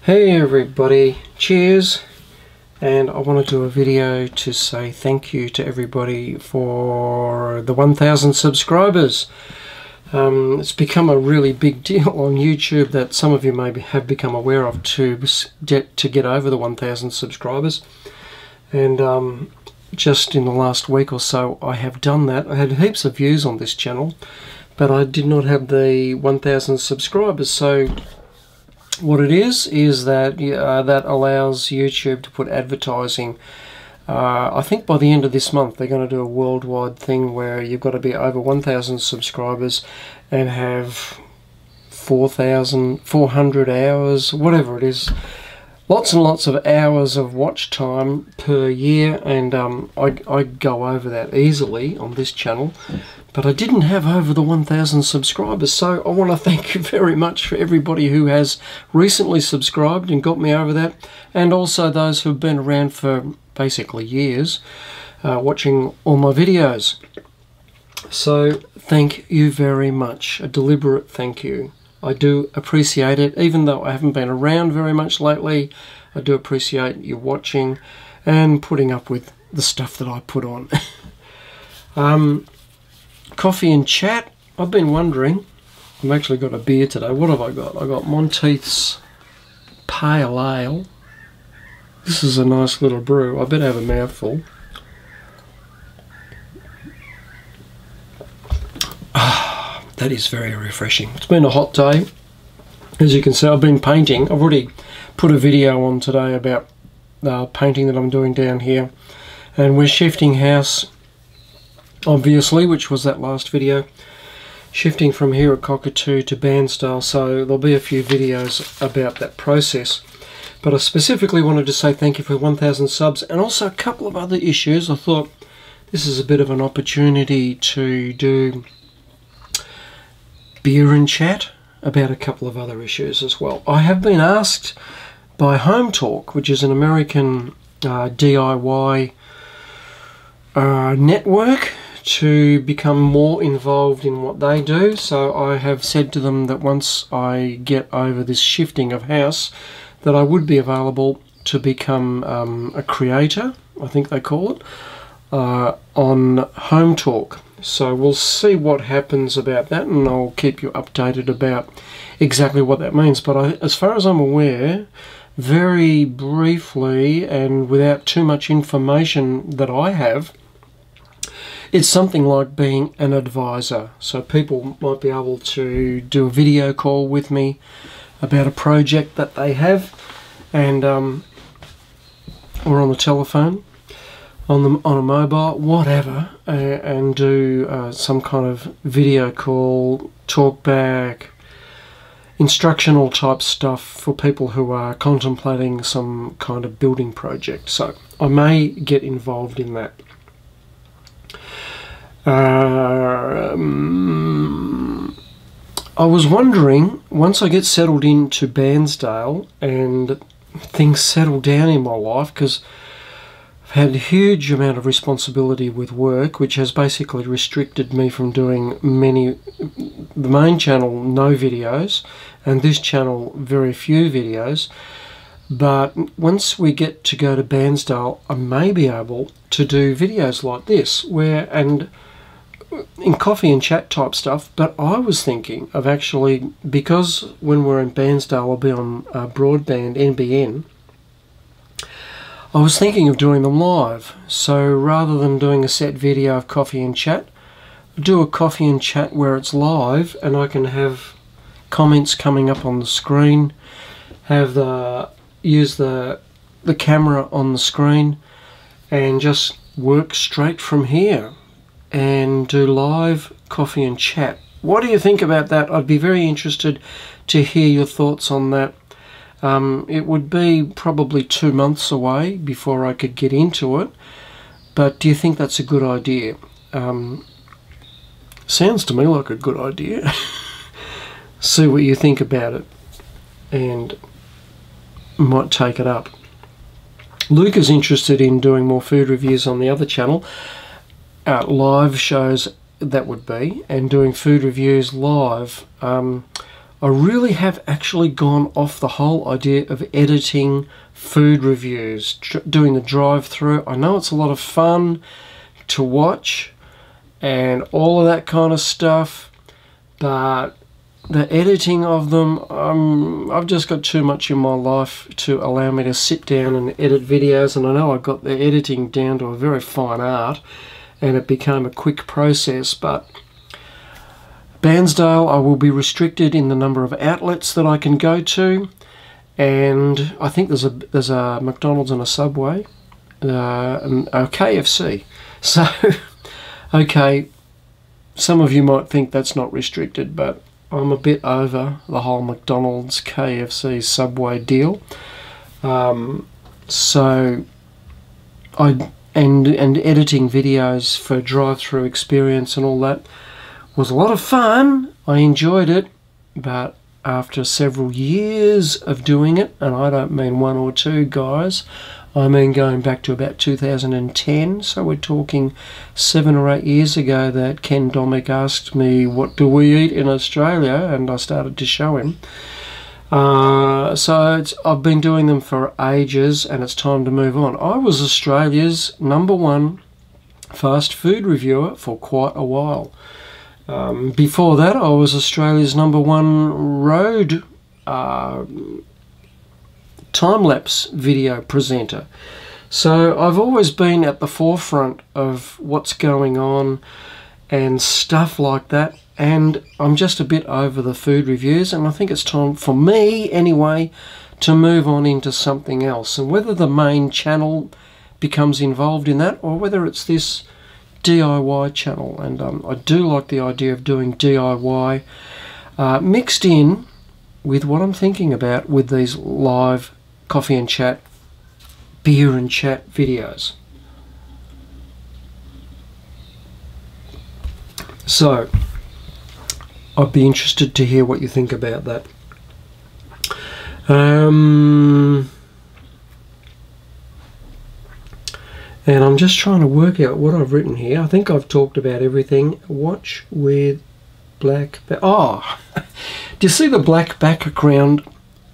Hey everybody, cheers, and I want to do a video to say thank you to everybody for the 1,000 subscribers. It's become a really big deal on YouTube that some of you maybe have become aware of to get over the 1,000 subscribers, and just in the last week or so I have done that. I had heaps of views on this channel, but I did not have the 1,000 subscribers. So what it is that that allows YouTube to put advertising. I think by the end of this month they're going to do a worldwide thing where you've got to be over 1,000 subscribers and have 4,400 hours, whatever it is. Lots and lots of hours of watch time per year, and I go over that easily on this channel. But I didn't have over the 1,000 subscribers, so I want to thank you very much for everybody who has recently subscribed and got me over that, and also those who have been around for basically years watching all my videos. So thank you very much, a deliberate thank you. I do appreciate it, even though I haven't been around very much lately. I do appreciate you watching and putting up with the stuff that I put on. Coffee and chat. I've been wondering, I've actually got a beer today. What have I got? I got Monteith's Pale Ale. This is a nice little brew. I better have a mouthful. That is very refreshing. It's been a hot day. As you can see, I've been painting. I've already put a video on today about painting that I'm doing down here. And we're shifting house, obviously, which was that last video. Shifting from here at Cockatoo to Bairnsdale, so there'll be a few videos about that process. But I specifically wanted to say thank you for 1,000 subs, and also a couple of other issues. I thought this is a bit of an opportunity to do beer and chat about a couple of other issues as well. I have been asked by Home Talk, which is an American DIY network, to become more involved in what they do. So I have said to them that once I get over this shifting of house, that I would be available to become a creator, I think they call it, on Home Talk. So we'll see what happens about that, and I'll keep you updated about exactly what that means. But as far as I'm aware, very briefly and without too much information that I have, it's something like being an advisor. So people might be able to do a video call with me about a project that they have, and or on the telephone, on a mobile, whatever, and do some kind of video call, talk back, instructional type stuff for people who are contemplating some kind of building project. So I may get involved in that. I was wondering, once I get settled into Bairnsdale and things settle down in my life, because I've had a huge amount of responsibility with work, which has basically restricted me from doing the main channel, no videos, and this channel, very few videos. But once we get to go to Bairnsdale, I may be able to do videos like this, and in coffee and chat type stuff. But I was thinking of actually, because when we're in Bairnsdale I'll be on broadband NBN, I was thinking of doing them live. So rather than doing a set video of coffee and chat, do a coffee and chat where it's live, and I can have comments coming up on the screen, use the camera on the screen, and just work straight from here and do live coffee and chat. What do you think about that? I'd be very interested to hear your thoughts on that. It would be probably 2 months away before I could get into it, but do you think that's a good idea? Sounds to me like a good idea. See what you think about it, and might take it up. Luke is interested in doing more food reviews on the other channel, live shows that would be, and doing food reviews live. I really have actually gone off the whole idea of editing food reviews, doing the drive-through. I know it's a lot of fun to watch and all of that kind of stuff, but the editing of them, I've just got too much in my life to allow me to sit down and edit videos, and I know I got the editing down to a very fine art and it became a quick process, but Bairnsdale, I will be restricted in the number of outlets that I can go to, and I think there's a McDonald's and a Subway, and a KFC. So, okay, some of you might think that's not restricted, but I'm a bit over the whole McDonald's, KFC, Subway deal. So, and editing videos for drive-through experience and all that was a lot of fun. I enjoyed it, but after several years of doing it, and I don't mean 1 or 2 guys, I mean going back to about 2010, so we're talking 7 or 8 years ago, that Ken Domick asked me, what do we eat in Australia? And I started to show him. So I've been doing them for ages, and it's time to move on. I was Australia's #1 fast food reviewer for quite a while. Before that, I was Australia's #1 road time-lapse video presenter. So I've always been at the forefront of what's going on and stuff like that, and I'm just a bit over the food reviews, and I think it's time for me anyway to move on into something else. And whether the main channel becomes involved in that, or whether it's this DIY channel, and I do like the idea of doing DIY mixed in with what I'm thinking about with these live coffee and chat, beer and chat videos. So I'd be interested to hear what you think about that. And I'm just trying to work out what I've written here. I think I've talked about everything. Watch with black... Oh! Do you see the black background?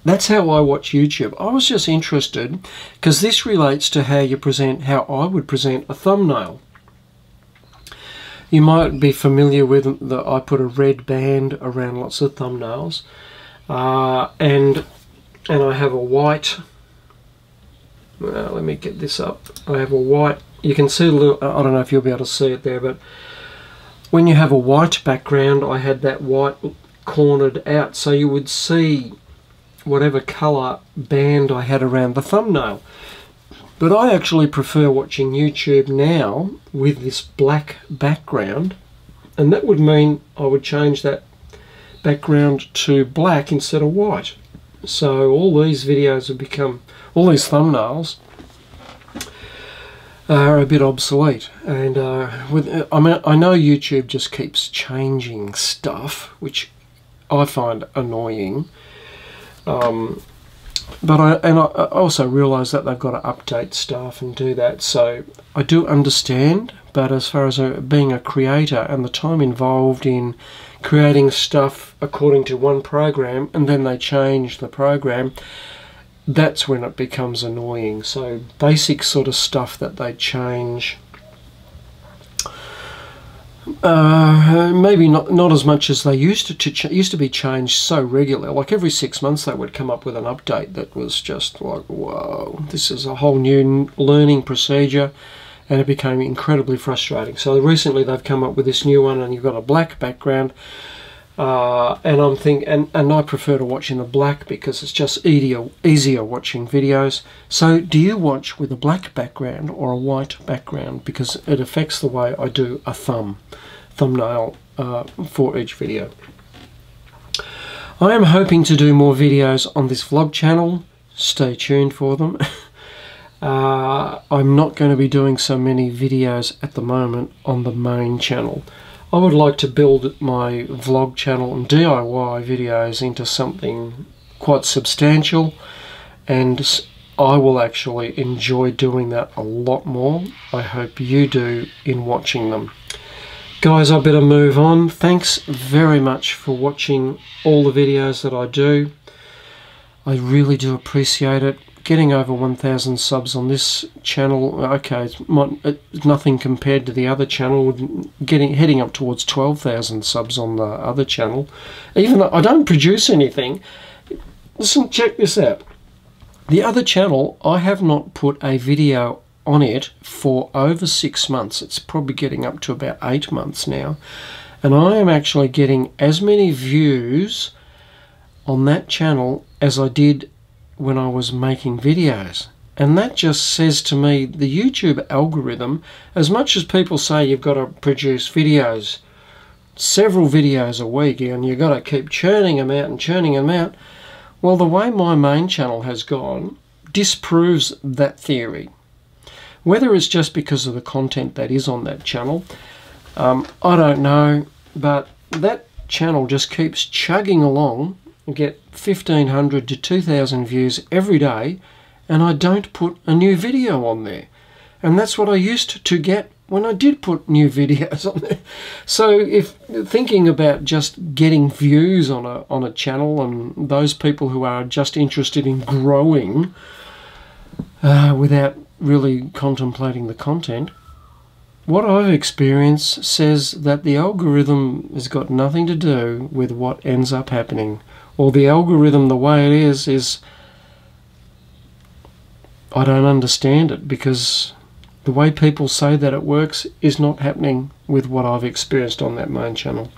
That's how I watch YouTube. I was just interested, because this relates to how you present, how I would present a thumbnail. You might be familiar with that I put a red band around lots of thumbnails. And I have a white... let me get this up. I have a white, you can see a little, I don't know if you'll be able to see it there, but when you have a white background, I had that white cornered out, so you would see whatever colour band I had around the thumbnail. But I actually prefer watching YouTube now with this black background, and that would mean I would change that background to black instead of white. So all these videos have become, all these thumbnails are a bit obsolete, and I know YouTube just keeps changing stuff, which I find annoying. But I also realise that they've got to update stuff and do that, so I do understand. But as far as being a creator and the time involved in creating stuff according to one program and then they change the program, that's when it becomes annoying. So basic sort of stuff that they change, maybe not as much as they used to be changed so regularly. Like every 6 months they would come up with an update that was just like, whoa, this is a whole new learning procedure, and it became incredibly frustrating. So recently they've come up with this new one, and you've got a black background, and I'm thinking, and I prefer to watch in the black because it's just easier watching videos. So do you watch with a black background or a white background? Because it affects the way I do a thumbnail for each video. I am hoping to do more videos on this vlog channel. Stay tuned for them. I'm not going to be doing so many videos at the moment on the main channel. I would like to build my vlog channel and DIY videos into something quite substantial, and I will actually enjoy doing that a lot more. I hope you do in watching them. Guys, I better move on. Thanks very much for watching all the videos that I do. I really do appreciate it. Getting over 1,000 subs on this channel, okay, it's nothing compared to the other channel, heading up towards 12,000 subs on the other channel. Even though I don't produce anything, listen, check this out. The other channel, I have not put a video on it for over 6 months. It's probably getting up to about 8 months now. And I am actually getting as many views on that channel as I did when I was making videos. And that just says to me, the YouTube algorithm, as much as people say you've got to produce videos, several videos a week, and you've got to keep churning them out and churning them out, well, the way my main channel has gone disproves that theory. Whether it's just because of the content that is on that channel, I don't know, but that channel just keeps chugging along and get 1,500 to 2,000 views every day, and I don't put a new video on there. And that's what I used to get when I did put new videos on there. So if thinking about just getting views on a channel, and those people who are just interested in growing without really contemplating the content, what I've experienced says that the algorithm has got nothing to do with what ends up happening. Or the algorithm, the way it is I don't understand it, because the way people say that it works is not happening with what I've experienced on that main channel.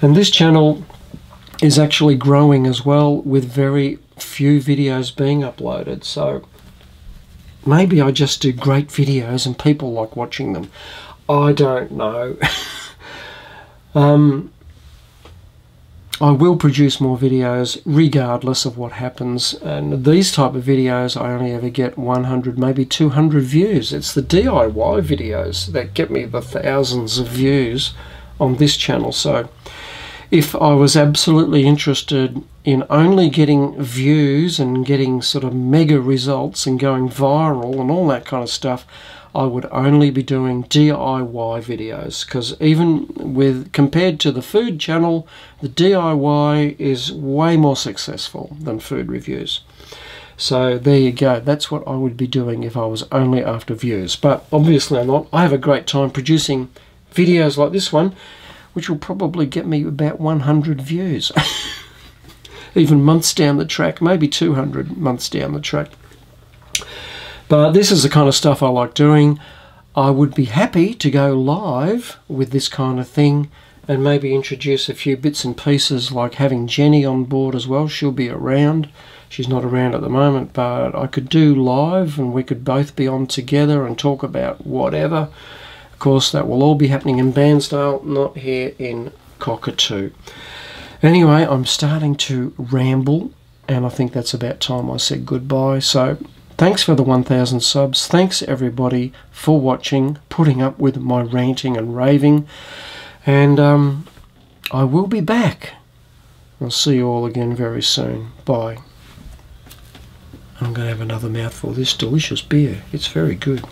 And this channel is actually growing as well, with very few videos being uploaded. So maybe I just do great videos and people like watching them. I don't know. I will produce more videos regardless of what happens, and these type of videos I only ever get 100, maybe 200 views. It's the DIY videos that get me the thousands of views on this channel. So if I was absolutely interested in only getting views and getting sort of mega results and going viral and all that kind of stuff, I would only be doing DIY videos, because even compared to the food channel, the DIY is way more successful than food reviews. So there you go. That's what I would be doing if I was only after views. But obviously I'm not. I have a great time producing videos like this one, which will probably get me about 100 views. Even months down the track, maybe 200 months down the track. But this is the kind of stuff I like doing. I would be happy to go live with this kind of thing and maybe introduce a few bits and pieces, like having Jenny on board as well. She'll be around. She's not around at the moment, but I could do live and we could both be on together and talk about whatever. Of course, that will all be happening in Bairnsdale, not here in Cockatoo. Anyway, I'm starting to ramble, and I think that's about time I said goodbye. So thanks for the 1,000 subs. Thanks everybody for watching, putting up with my ranting and raving. And I will be back. I'll see you all again very soon. Bye. I'm going to have another mouthful of this delicious beer. It's very good.